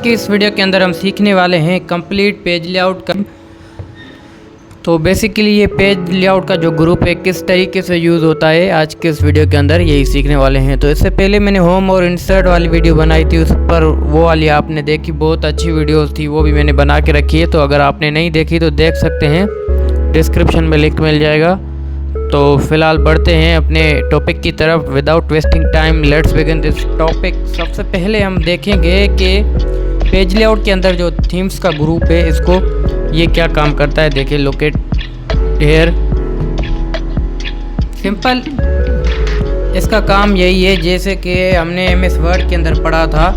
की इस वीडियो के अंदर हम सीखने वाले हैं कंप्लीट पेज लेआउट का। तो बेसिकली ये पेज लेआउट का जो ग्रुप है किस तरीके से यूज़ होता है आज के इस वीडियो के अंदर यही सीखने वाले हैं। तो इससे पहले मैंने होम और इंसर्ट वाली वीडियो बनाई थी, उस पर वो वाली आपने देखी, बहुत अच्छी वीडियोस थी, वो भी मैंने बना के रखी है। तो अगर आपने नहीं देखी तो देख सकते हैं, डिस्क्रिप्शन में लिंक मिल जाएगा। तो फिलहाल बढ़ते हैं अपने टॉपिक की तरफ। Without wasting time let's begin this topic. सबसे पहले हम देखेंगे कि पेज लेआउट के अंदर जो थीम्स का ग्रुप है इसको ये क्या काम करता है। देखिए लोकेट हेयर, सिंपल इसका काम यही है जैसे कि हमने MS वर्ड के अंदर पढ़ा था।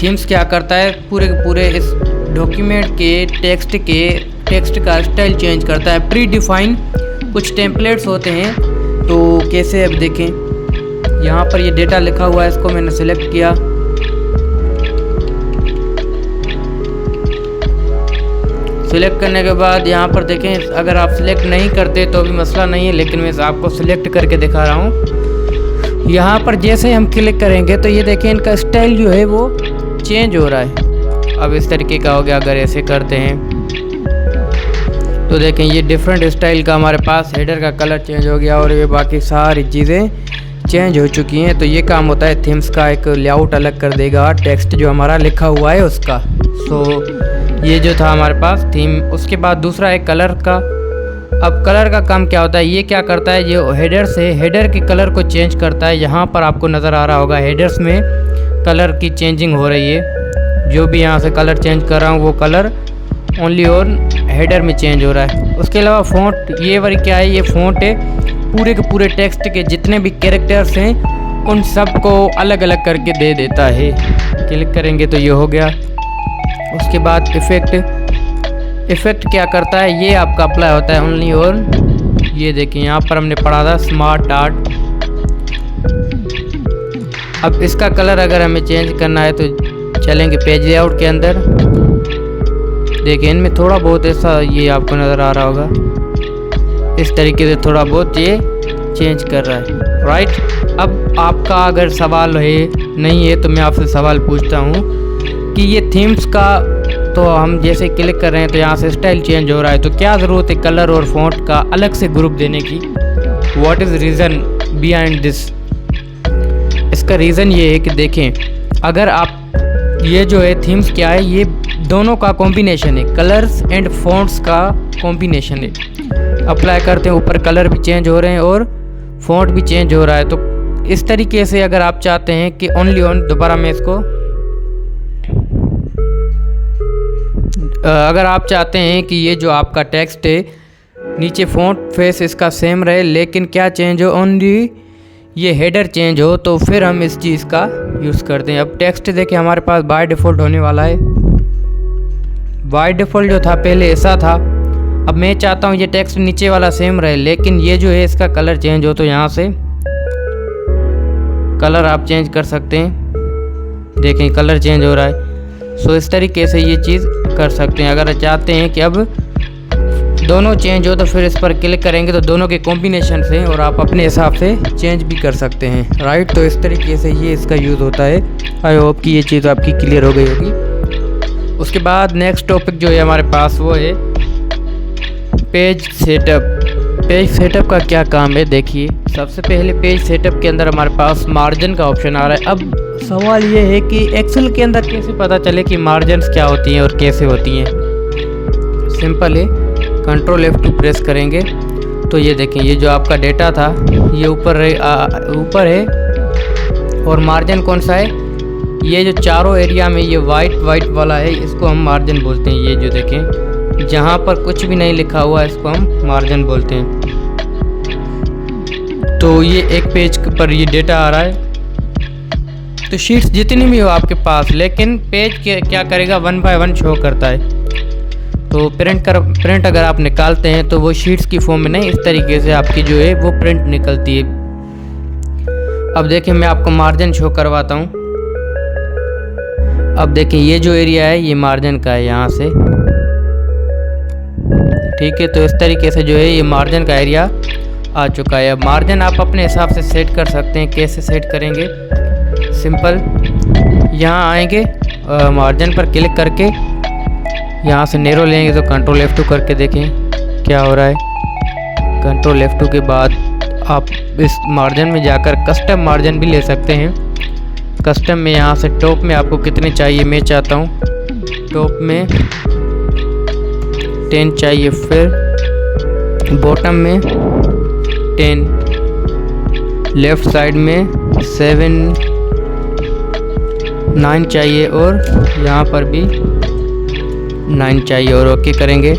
थीम्स क्या करता है, पूरे के पूरे इस डॉक्यूमेंट के टेक्स्ट का स्टाइल चेंज करता है। प्री डिफाइन कुछ टेम्पलेट्स होते हैं। तो कैसे, अब देखें यहाँ पर ये डेटा लिखा हुआ है, इसको मैंने सेलेक्ट किया। सिलेक्ट करने के बाद यहाँ पर देखें, अगर आप सिलेक्ट नहीं करते तो भी मसला नहीं है, लेकिन मैं आपको सिलेक्ट करके दिखा रहा हूँ। यहाँ पर जैसे हम क्लिक करेंगे तो ये देखें इनका स्टाइल जो है वो चेंज हो रहा है। अब इस तरीके का हो गया। अगर ऐसे करते हैं तो देखें ये डिफरेंट स्टाइल का हमारे पास हेडर का कलर चेंज हो गया और ये बाकी सारी चीज़ें चेंज हो चुकी हैं। तो ये काम होता है थीम्स का, एक लेआउट अलग कर देगा टेक्स्ट जो हमारा लिखा हुआ है उसका। सो ये जो था हमारे पास थीम। उसके बाद दूसरा है कलर का। अब कलर का काम क्या होता है, ये क्या करता है, ये हेडर से हेडर के कलर को चेंज करता है। यहाँ पर आपको नज़र आ रहा होगा हेडर्स में कलर की चेंजिंग हो रही है। जो भी यहाँ से कलर चेंज कर रहा हूँ वो कलर ओनली ऑन हेडर में चेंज हो रहा है। उसके अलावा फ़ॉन्ट, ये वाली क्या है, ये फ़ॉन्ट है पूरे के पूरे टेक्स्ट के जितने भी कैरेक्टर्स हैं उन सब को अलग अलग करके दे देता है। क्लिक करेंगे तो ये हो गया। उसके बाद इफ़ेक्ट क्या करता है, ये आपका अप्लाई होता है ओनली ऑन, ये देखिए यहाँ पर हमने पढ़ा था स्मार्ट आर्ट। अब इसका कलर अगर हमें चेंज करना है तो चलेंगे पेज लेआउट के अंदर। देखिए इनमें थोड़ा बहुत ऐसा ये आपको नज़र आ रहा होगा, इस तरीके से थोड़ा बहुत ये चेंज कर रहा है, राइट। अब आपका अगर सवाल है नहीं है तो मैं आपसे सवाल पूछता हूँ कि ये थीम्स का, तो हम जैसे क्लिक कर रहे हैं तो यहाँ से स्टाइल चेंज हो रहा है, तो क्या ज़रूरत है कलर और फॉन्ट का अलग से ग्रुप देने की। What is reason behind this. इसका रीज़न ये है कि देखें, अगर आप ये जो है थीम्स क्या है, ये दोनों का कॉम्बिनेशन है, कलर्स एंड फॉन्ट्स का कॉम्बिनेशन है। अप्लाई करते हैं, ऊपर कलर भी चेंज हो रहे हैं और फॉन्ट भी चेंज हो रहा है। तो इस तरीके से अगर आप चाहते हैं कि ओनली ऑन, दोबारा मैं इसको, अगर आप चाहते हैं कि ये जो आपका टेक्स्ट है नीचे फॉन्ट फेस इसका सेम रहे लेकिन क्या चेंज हो, ओनली ये हेडर चेंज हो, तो फिर हम इस चीज़ का यूज़ करते हैं। अब टेक्स्ट देखिए हमारे पास बाय डिफ़ॉल्ट होने वाला है। बाय डिफ़ॉल्ट जो था पहले ऐसा था। अब मैं चाहता हूँ ये टेक्स्ट नीचे वाला सेम रहे लेकिन ये जो है इसका कलर चेंज हो, तो यहाँ से कलर आप चेंज कर सकते हैं। देखें कलर चेंज हो रहा है। सो इस तरीके से ये चीज़ कर सकते हैं। अगर चाहते हैं कि अब दोनों चेंज हो तो फिर इस पर क्लिक करेंगे तो दोनों के कॉम्बिनेशन से और आप अपने हिसाब से चेंज भी कर सकते हैं, राइट। तो इस तरीके से ये इसका यूज़ होता है। आई होप कि ये चीज़ आपकी क्लियर हो गई होगी। उसके बाद नेक्स्ट टॉपिक जो है हमारे पास वो है पेज सेटअप। पेज सेटअप का क्या काम है, देखिए सबसे पहले पेज सेटअप के अंदर हमारे पास मार्जिन का ऑप्शन आ रहा है। अब सवाल ये है कि एक्सेल के अंदर कैसे पता चले कि मार्जिन्स क्या होती हैं और कैसे होती हैं। सिंपल है, Ctrl F2 प्रेस करेंगे तो ये देखें ये जो आपका डेटा था ये ऊपर है और मार्जिन कौन सा है, ये जो चारों एरिया में ये वाइट वाला है इसको हम मार्जिन बोलते हैं। ये जो देखें जहाँ पर कुछ भी नहीं लिखा हुआ है इसको हम मार्जिन बोलते हैं। तो ये एक पेज पर ये डेटा आ रहा है। तो शीट्स जितनी भी हो आपके पास, लेकिन पेज क्या करेगा, 1 बाय 1 शो करता है। तो प्रिंट अगर आप निकालते हैं तो वो शीट्स की फॉर्म में नहीं, इस तरीके से आपकी जो है वो प्रिंट निकलती है। अब देखिए मैं आपको मार्जिन शो करवाता हूँ। अब देखिए ये जो एरिया है ये मार्जिन का है यहाँ से, ठीक है। तो इस तरीके से जो है ये मार्जिन का एरिया आ चुका है। अब मार्जिन आप अपने हिसाब से सेट कर सकते हैं। कैसे सेट करेंगे, सिंपल यहाँ आएंगे मार्जिन पर क्लिक करके यहाँ से नेरो लेंगे तो कंट्रोल F2 करके देखें क्या हो रहा है। कंट्रोल F2 के बाद आप इस मार्जिन में जाकर कस्टम मार्जिन भी ले सकते हैं। कस्टम में यहाँ से टॉप में आपको कितने चाहिए, मैं चाहता हूँ टॉप में 10 चाहिए, फिर बॉटम में 10, लेफ़्ट साइड में 7, 9 चाहिए और यहाँ पर भी 9 चाहिए और ओके करेंगे।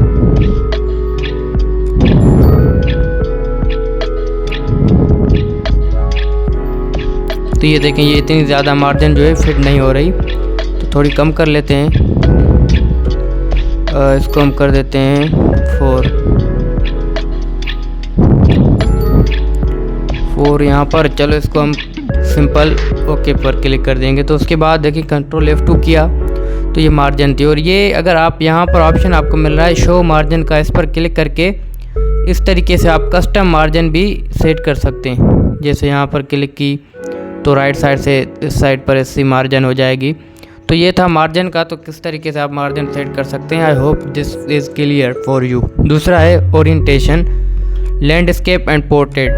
तो ये देखें ये इतनी ज़्यादा मार्जिन जो है फिट नहीं हो रही, तो थोड़ी कम कर लेते हैं। इसको हम कर देते हैं 4 यहाँ पर। चलो इसको हम सिंपल ओके पर क्लिक कर देंगे। तो उसके बाद देखिए कंट्रोल F2 किया तो ये मार्जिन थी। और ये अगर आप यहाँ पर ऑप्शन आपको मिल रहा है शो मार्जिन का, इस पर क्लिक करके इस तरीके से आप कस्टम मार्जिन भी सेट कर सकते हैं। जैसे यहाँ पर क्लिक की तो राइट साइड से इस साइड पर ऐसी मार्जिन हो जाएगी। तो ये था मार्जिन का, तो किस तरीके से आप मार्जिन सेट कर सकते हैं। I hope this is clear for you. दूसरा है ओरिएंटेशन, लैंडस्केप एंड पोर्ट्रेट।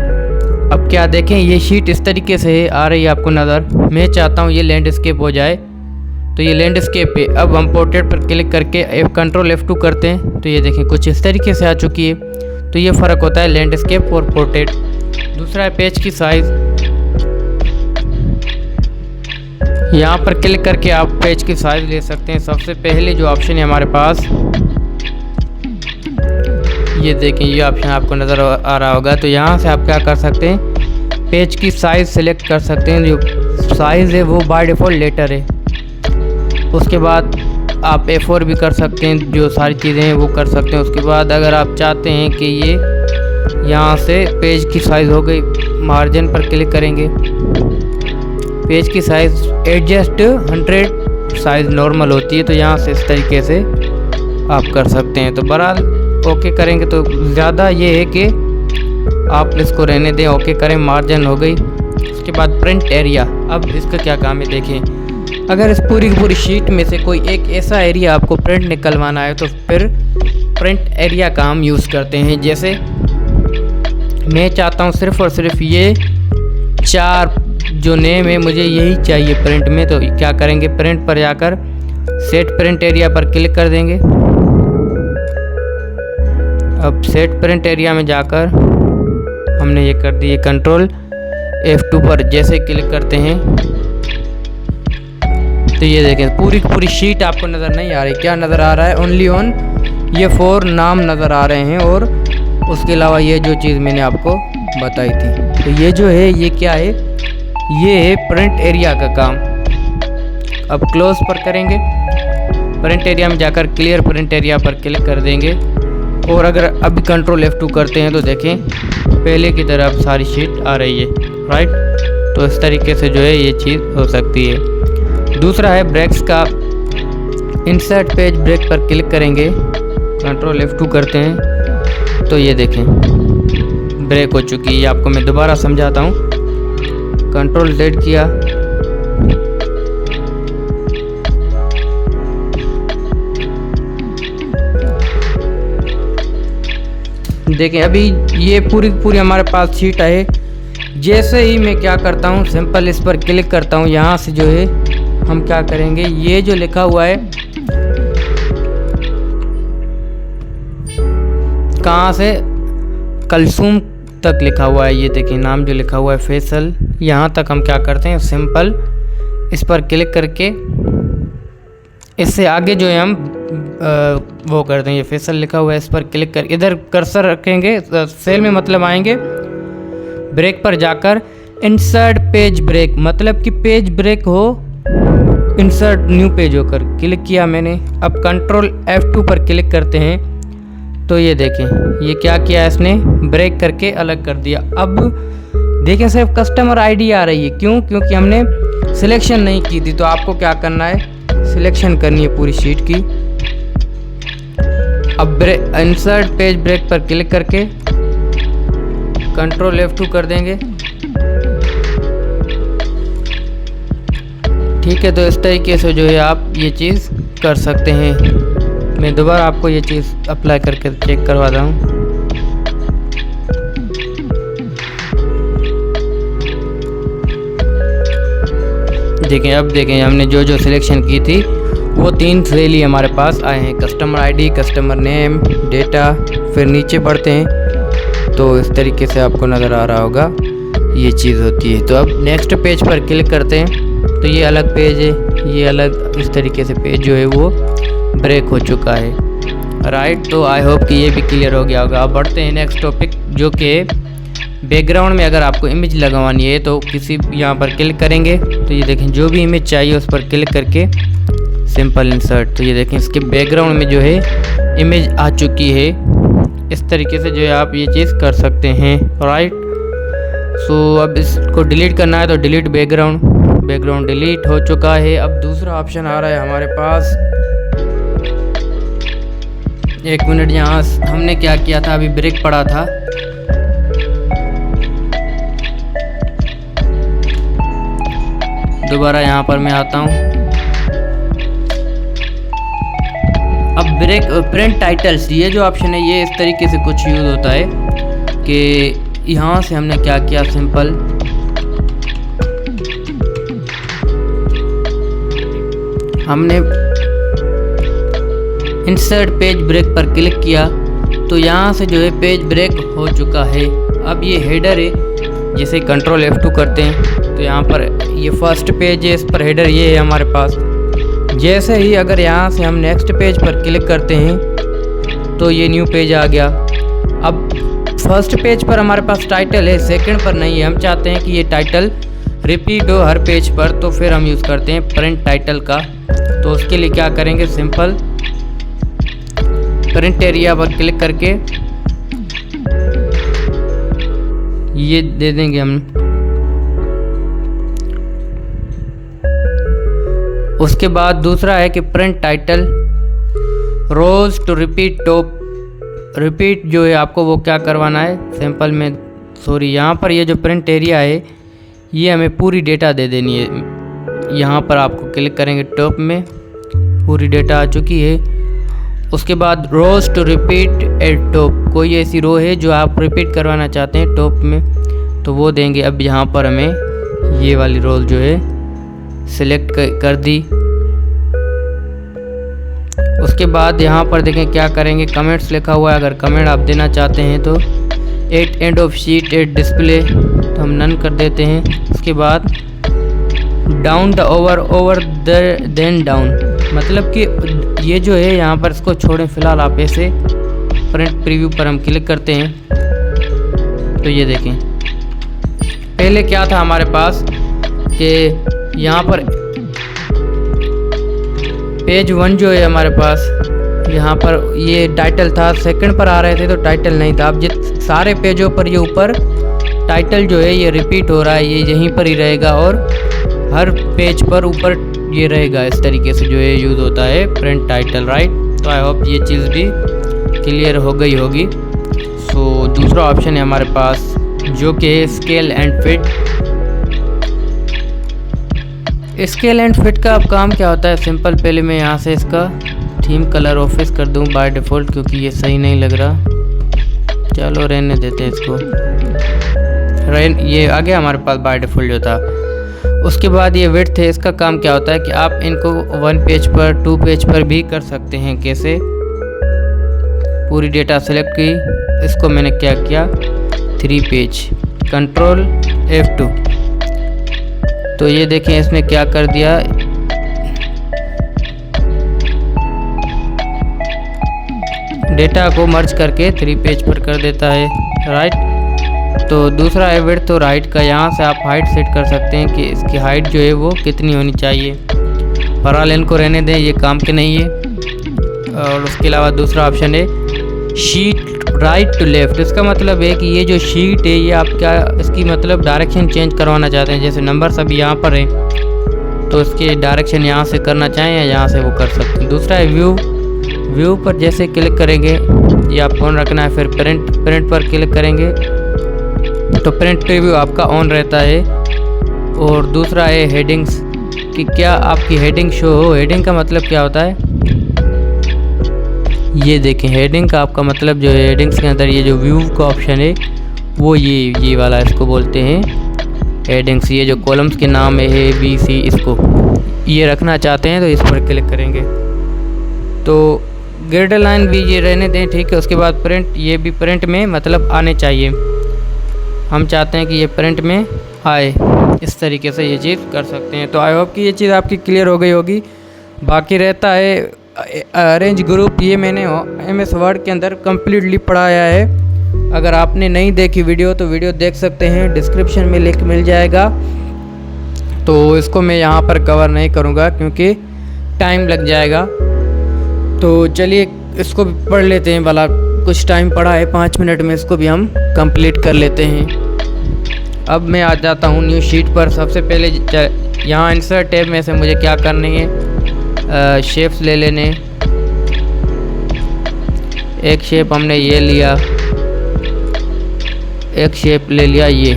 अब क्या देखें ये शीट इस तरीके से आ रही है आपको नज़र, मैं चाहता हूँ ये लैंडस्केप हो जाए, तो ये लैंडस्केप पे अब हम पोर्ट्रेट पर क्लिक करके कंट्रोल F2 करते हैं तो ये देखें कुछ इस तरीके से आ चुकी है। तो ये फ़र्क होता है लैंडस्केप और पोर्ट्रेट। दूसरा है पेज की साइज़, यहाँ पर क्लिक करके आप पेज की साइज़ ले सकते हैं। सबसे पहले जो ऑप्शन है हमारे पास, ये देखें ये ऑप्शन आपको नज़र आ रहा होगा। तो यहाँ से आप क्या कर सकते हैं, पेज की साइज़ सेलेक्ट कर सकते हैं। जो साइज़ है वो बाय डिफ़ॉल्ट लेटर है। उसके बाद आप A4 भी कर सकते हैं, जो सारी चीज़ें हैं वो कर सकते हैं। उसके बाद अगर आप चाहते हैं कि ये यहाँ से पेज की साइज़ हो गई, मार्जिन पर क्लिक करेंगे, पेज की साइज़ एडजस्ट 100 साइज़ नॉर्मल होती है, तो यहाँ से इस तरीके से आप कर सकते हैं। तो बहरहाल ओके करेंगे तो ज़्यादा ये है कि आप इसको रहने दें, ओके करें, मार्जिन हो गई। उसके बाद प्रिंट एरिया, अब इसका क्या काम है देखें। अगर इस पूरी की पूरी शीट में से कोई एक ऐसा एरिया आपको प्रिंट निकलवाना है तो फिर प्रिंट एरिया का हम यूज़ करते हैं। जैसे मैं चाहता हूँ सिर्फ़ और सिर्फ ये 4 जो नेम है मुझे यही चाहिए प्रिंट में, तो क्या करेंगे प्रिंट पर जाकर सेट प्रिंट एरिया पर क्लिक कर देंगे। अब सेट प्रिंट एरिया में जाकर हमने ये कर दिए, कंट्रोल F2 पर जैसे क्लिक करते हैं तो ये देखें पूरी की पूरी शीट आपको नज़र नहीं आ रही। क्या नज़र आ रहा है, ओनली ऑन ये 4 नाम नज़र आ रहे हैं और उसके अलावा ये जो चीज़ मैंने आपको बताई थी। तो ये जो है ये क्या है, ये है प्रिंट एरिया का काम। अब क्लोज पर करेंगे, प्रिंट एरिया में जाकर क्लियर प्रिंट एरिया पर क्लिक कर देंगे। और अगर अभी कंट्रोल F2 करते हैं तो देखें पहले की तरह अब सारी शीट आ रही है, राइट। तो इस तरीके से जो है ये चीज़ हो सकती है। दूसरा है ब्रेक्स का, इंसर्ट पेज ब्रेक पर क्लिक करेंगे, कंट्रोल F2 करते हैं तो ये देखें ब्रेक हो चुकी है। आपको मैं दोबारा समझाता हूँ, कंट्रोल Z किया, देखें अभी ये पूरी हमारे पास शीट है। जैसे ही मैं क्या करता हूँ सिंपल इस पर क्लिक करता हूँ, यहाँ से जो है हम क्या करेंगे, ये जो लिखा हुआ है कहाँ से, कलसूम तक लिखा हुआ है, ये देखिए नाम जो लिखा हुआ है फैसल, यहाँ तक हम क्या करते हैं सिंपल इस पर क्लिक करके इससे आगे जो है हम वो करते हैं, ये फैसल लिखा हुआ है इस पर क्लिक कर इधर कर्सर रखेंगे, सेल में मतलब आएंगे, ब्रेक पर जाकर इंसर्ट पेज ब्रेक, मतलब कि पेज ब्रेक हो, इंसर्ट न्यू पेज होकर क्लिक किया मैंने। अब कंट्रोल F2 पर क्लिक करते हैं तो ये देखें ये क्या किया इसने, ब्रेक करके अलग कर दिया। अब देखें सिर्फ कस्टमर आईडी आ रही है, क्यों, क्योंकि हमने सिलेक्शन नहीं की थी। तो आपको क्या करना है, सिलेक्शन करनी है पूरी शीट की। अब इंसर्ट पेज ब्रेक पर क्लिक करके कंट्रोल F2 कर देंगे, ठीक है, तो इस तरीके से जो है आप ये चीज़ कर सकते हैं। मैं दोबारा आपको ये चीज़ अप्लाई करके चेक करवाता हूँ। देखें, अब देखें हमने जो जो सिलेक्शन की थी वो 3 सेल ही हमारे पास आए हैं। Customer ID, customer name, data. फिर नीचे बढ़ते हैं तो इस तरीके से आपको नज़र आ रहा होगा ये चीज़ होती है। तो अब नेक्स्ट पेज पर क्लिक करते हैं तो ये अलग पेज है, ये अलग इस तरीके से पेज जो है वो ब्रेक हो चुका है। राइट, तो आई होप कि ये भी क्लियर हो गया होगा। अब बढ़ते हैं नेक्स्ट टॉपिक, जो कि बैकग्राउंड में अगर आपको इमेज लगवानी है तो किसी यहाँ पर क्लिक करेंगे तो ये देखें जो भी इमेज चाहिए उस पर क्लिक करके सिंपल इंसर्ट। तो ये देखें इसके बैकग्राउंड में जो है इमेज आ चुकी है। इस तरीके से जो है आप ये चीज़ कर सकते हैं। राइट, सो अब इसको डिलीट करना है तो डिलीट बैकग्राउंड डिलीट हो चुका है। अब दूसरा ऑप्शन आ रहा है हमारे पास। एक मिनट, यहाँ हमने क्या किया था, अभी ब्रेक पड़ा था। दोबारा यहाँ पर मैं आता हूँ। अब ब्रेक प्रिंट टाइटल्स, ये जो ऑप्शन है ये इस तरीके से कुछ यूज़ होता है कि यहाँ से हमने क्या किया, सिंपल हमने इंसर्ट पेज ब्रेक पर क्लिक किया तो यहाँ से जो है पेज ब्रेक हो चुका है। अब ये हेडर है, जैसे कंट्रोल F2 करते हैं तो यहाँ पर ये फर्स्ट पेज है, इस पर हेडर ये है हमारे पास। जैसे ही अगर यहाँ से हम नेक्स्ट पेज पर क्लिक करते हैं तो ये न्यू पेज आ गया। अब फर्स्ट पेज पर हमारे पास टाइटल है, सेकंड पर नहीं है। हम चाहते हैं कि ये टाइटल रिपीट हो हर पेज पर, तो फिर हम यूज़ करते हैं प्रिंट टाइटल का। तो उसके लिए क्या करेंगे, सिंपल प्रिंट एरिया पर क्लिक करके ये दे देंगे हम। उसके बाद दूसरा है कि print title rows to repeat top. Repeat जो है आपको वो क्या करवाना है, सिंपल में यहाँ पर ये जो प्रिंट एरिया है ये हमें पूरी डेटा दे देनी है। यहाँ पर आपको क्लिक करेंगे टॉप में, पूरी डेटा आ चुकी है। उसके बाद रोज टू रिपीट एट टॉप, कोई ऐसी रो है जो आप रिपीट करवाना चाहते हैं टॉप में तो वो देंगे। अब यहाँ पर हमें ये वाली रोल जो है सिलेक्ट कर दी। उसके बाद यहाँ पर देखें क्या करेंगे, कमेंट्स लिखा हुआ है। अगर कमेंट आप देना चाहते हैं तो at end of sheet at display तो हम नन कर देते हैं। उसके बाद down the over then down, मतलब कि ये जो है यहाँ पर इसको छोड़ें फिलहाल। आप ऐसे प्रिंट प्रीव्यू पर हम क्लिक करते हैं तो ये देखें पहले क्या था हमारे पास कि यहाँ पर पेज 1 जो है हमारे पास, यहाँ पर ये टाइटल था, सेकंड पर आ रहे थे तो टाइटल नहीं था। अब सारे पेजों पर ये ऊपर टाइटल जो है ये रिपीट हो रहा है, ये यहीं पर ही रहेगा और हर पेज पर ऊपर ये रहेगा। इस तरीके से जो है यूज़ होता है प्रिंट टाइटल। राइट, तो आई होप ये चीज़ भी क्लियर हो गई होगी। सो दूसरा ऑप्शन है हमारे पास जो कि scale and fit. Scale and fit का अब काम क्या होता है, सिंपल पहले मैं यहाँ से इसका थीम कलर ऑफिस कर दूँ बाय डिफ़ॉल्ट, क्योंकि ये सही नहीं लग रहा। चलो रहने देते हैं इसको। ये आ गया हमारे पास बाय डिफ़ॉल्ट जो था। उसके बाद ये विड्थ है, इसका काम क्या होता है कि आप इनको 1 पेज पर 2 पेज पर भी कर सकते हैं। कैसे, पूरी डेटा सेलेक्ट की, इसको मैंने क्या किया 3 पेज, कंट्रोल F2। तो ये देखें इसने क्या कर दिया, डेटा को मर्ज करके 3 पेज पर कर देता है। राइट, तो दूसरा है विड्थ और हाइट का। यहाँ से आप हाइट सेट कर सकते हैं कि इसकी हाइट जो है वो कितनी होनी चाहिए। फिलहाल इनको रहने दें, ये काम के नहीं है। और उसके अलावा दूसरा ऑप्शन है शीट राइट टू लेफ़्ट। इसका मतलब है कि ये जो शीट है ये आप क्या इसकी मतलब डायरेक्शन चेंज करवाना चाहते हैं। जैसे नंबर्स अभी यहाँ पर हैं तो इसके डायरेक्शन यहाँ से करना चाहें या यहाँ से वो कर सकते हैं। दूसरा है व्यू पर जैसे क्लिक करेंगे ये आपको ऑन रखना है। फिर प्रिंट पर क्लिक करेंगे तो प्रिंट प्रीव्यू आपका ऑन रहता है। और दूसरा है हेडिंग्स कि क्या आपकी हेडिंग शो हो। हेडिंग का मतलब क्या होता है, ये देखें, हेडिंग का आपका मतलब जो है, हेडिंग्स के अंदर ये जो व्यू का ऑप्शन है वो ये वाला इसको बोलते हैं हेडिंग्स। ये जो कॉलम्स के नाम है A B C, इसको ये रखना चाहते हैं तो इस पर क्लिक करेंगे। तो ग्रिड लाइन भी ये रहने दें, ठीक है। उसके बाद प्रिंट, ये भी प्रिंट में मतलब आने चाहिए। हम चाहते हैं कि ये प्रिंट में आए, इस तरीके से ये चीज़ कर सकते हैं। तो आई होप कि ये चीज़ आपकी क्लियर हो गई होगी। बाकी रहता है अरेंज ग्रुप, ये मैंने MS वर्ड के अंदर कम्प्लीटली पढ़ाया है। अगर आपने नहीं देखी वीडियो तो वीडियो देख सकते हैं, डिस्क्रिप्शन में लिंक मिल जाएगा। तो इसको मैं यहाँ पर कवर नहीं करूँगा क्योंकि टाइम लग जाएगा। तो चलिए इसको भी पढ़ लेते हैं, भला कुछ टाइम पड़ा है, 5 मिनट में इसको भी हम कंप्लीट कर लेते हैं। अब मैं आ जाता हूँ न्यू शीट पर। सबसे पहले यहाँ इंसर्ट टैब में से मुझे क्या करनी है, शेप्स ले लेने। एक शेप हमने ये लिया, एक शेप ले लिया, ये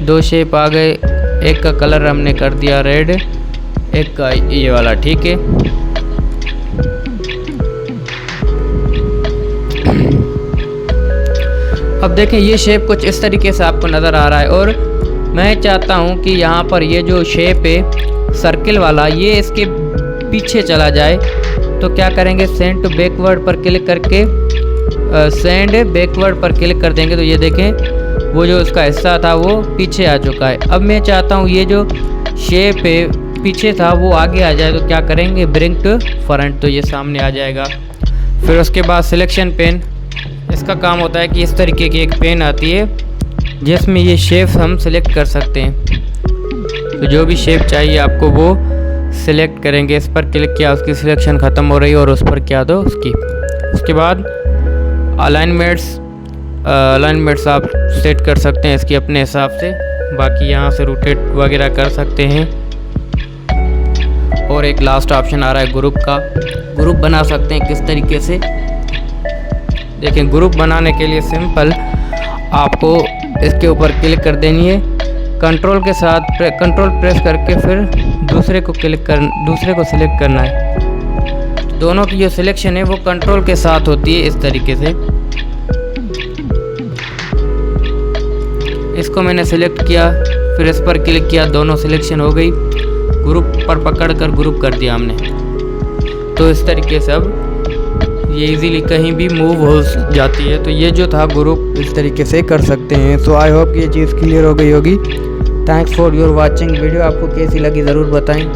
2 शेप आ गए। एक का कलर हमने कर दिया रेड, एक का ये वाला, ठीक है। अब देखें ये शेप कुछ इस तरीके से आपको नज़र आ रहा है और मैं चाहता हूं कि यहाँ पर ये जो शेप है सर्किल वाला, ये इसके पीछे चला जाए। तो क्या करेंगे, सेंड टू बैकवर्ड पर क्लिक करके सेंड बैकवर्ड पर क्लिक कर देंगे तो ये देखें वो जो उसका हिस्सा था वो पीछे आ चुका है। अब मैं चाहता हूँ ये जो शेप है पीछे था वो आगे आ जाए। तो क्या करेंगे, ब्रिंग टू फ्रंट, तो ये सामने आ जाएगा। फिर उसके बाद सिलेक्शन पेन, इसका काम होता है कि इस तरीके की एक पेन आती है जिसमें ये शेप्स हम सिलेक्ट कर सकते हैं। तो जो भी शेप चाहिए आपको वो सिलेक्ट करेंगे। इस पर क्लिक किया, उसकी सिलेक्शन ख़त्म हो रही है और उस पर क्या दो उसकी। उसके बाद अलाइनमेंट्स आप सेट कर सकते हैं इसकी अपने हिसाब से। बाकी यहाँ से रोटेट वगैरह कर सकते हैं। और एक लास्ट ऑप्शन आ रहा है ग्रुप का, ग्रुप बना सकते हैं किस तरीके से। देखें ग्रुप बनाने के लिए सिंपल आपको इसके ऊपर क्लिक कर देनी है, कंट्रोल के साथ कंट्रोल प्रेस करके फिर दूसरे को सिलेक्ट करना है। दोनों की जो सिलेक्शन है वो कंट्रोल के साथ होती है इस तरीके से। इसको मैंने सिलेक्ट किया, फिर इस पर क्लिक किया, दोनों सिलेक्शन हो गई। ग्रुप पर पकड़कर ग्रुप कर दिया हमने। तो इस तरीके से अब ये इजीली कहीं भी मूव हो जाती है। तो ये जो था ग्रुप इस तरीके से कर सकते हैं। सो आई होप ये चीज़ क्लियर हो गई होगी। Thanks for your watching. Video आपको कैसी लगी ज़रूर बताएं।